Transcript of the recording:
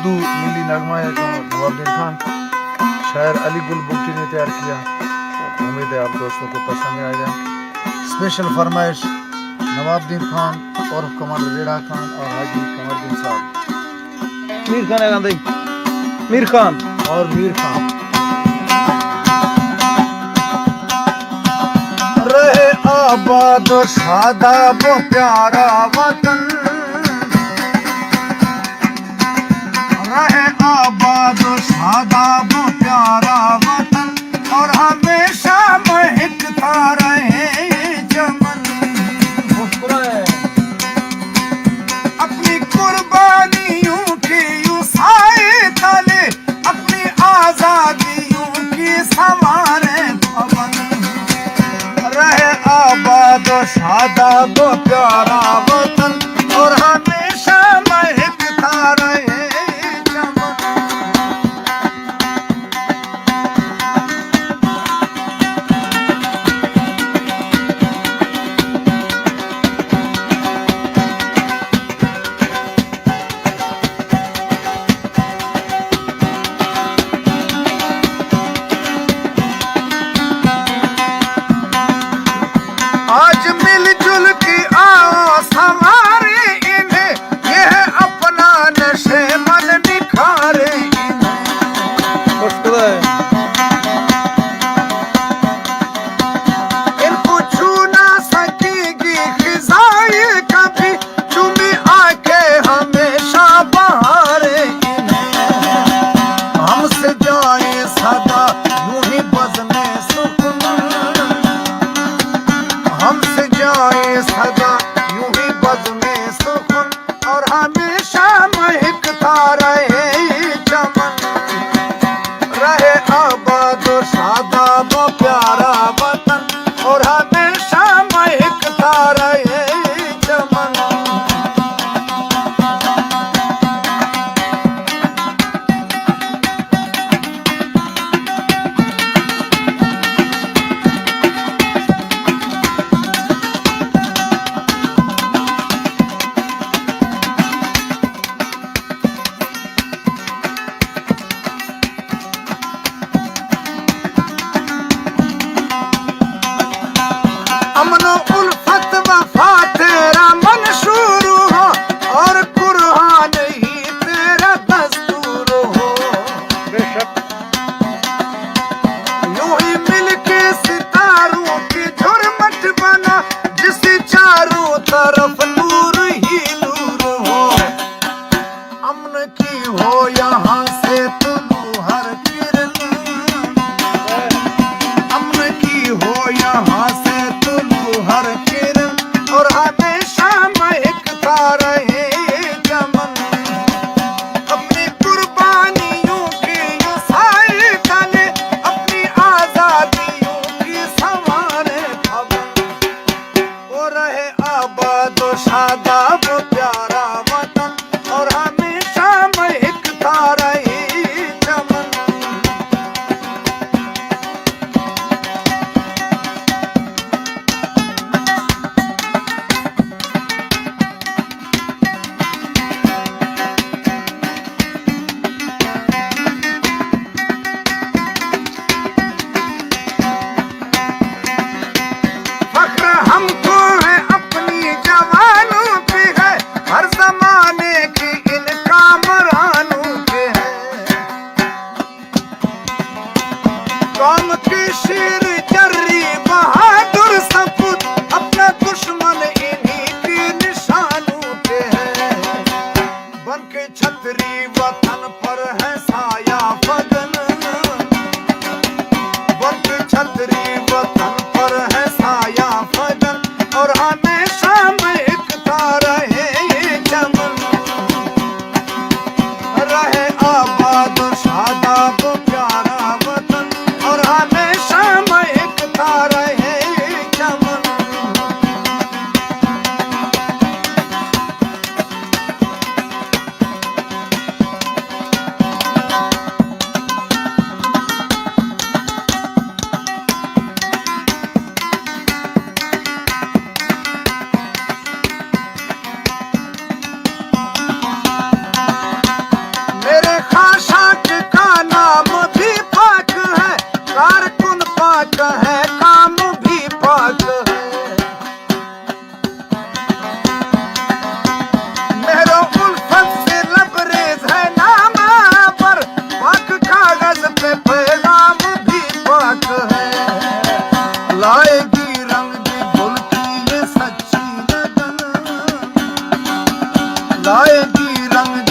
उर्दू मिली नगमा है नवाबुद्दीन खान, शायर अली गुल बुट्टी ने तैयार किया। उम्मीद है आप दोस्तों को पसंद आएगा। स्पेशल फरमाइश नवाबुद्दीन खान और कमांडर रेड़ा खान और हाजी कमरुद्दीन साहब। मीर खान है गांधी, मीर खान और मीर खान। रहे आबाद शादाब प्यारा वतन, रहे आबाद शादाब प्यारा वतन, और हमेशा महकता रहे चमन। अपनी कुर्बानियों की यूं साए तले, अपनी आजादियों की संवारे पवन। रहे आबाद शादाब प्यारा वतन, और हमेशा महकता रहे चमन। आज मिलजुल की आओ संवारे इन्हें, यह अपना नशे मन निखारे इन्हें। इनको छू ना सकेगी खिजाए कभी, चुमी आके हमेशा बहारे इन्हें। हमसे जाए सदा यूं ही बज़्म सुकून, हमसे जाए सदा यूं ही बज़्म सुकून, और हमेशा महकता रहे चमन। रहे आबाद शादाब प्यारा वतन, और हमेशा महकता रहे चमन। अमनो उल्फत वफा तेरा मंशूर हो, और कुरान ही तेरा दस्तूर हो। यूं ही मिलके सितारों की झुरमट बना, जिसे चारों तरफ नूर ही नूर हो। अमन की हो यहाँ से तुलू हर किरण, अमन की हो यहाँ से तुलू हर किरण, और हमेशा महकता रहे चमन। अपनी कुर्बानियों की यूं साए तले, अपनी आजादियों की संवारे पवन। वो रहे आबाद शादाब प्यारा वतन, और हमेशा महकता रहे चमन। फख्र हमको है अपनी जवानों पे है, हर जमाने की इन कामरानों पे है। कौम की शेर जर्री बहादुर सपूत, अपना दुश्मन इन्हीं की निशानों पे है। बन के छतरी वतन पर है साया फगन, बन के छतरी वतन पर है साया फगन, और हमेशा महकता रहे चमन। रहे आबाद शादाब प्यारा वतन, और हमेशा महकता रहे चमन। लाएगी रंग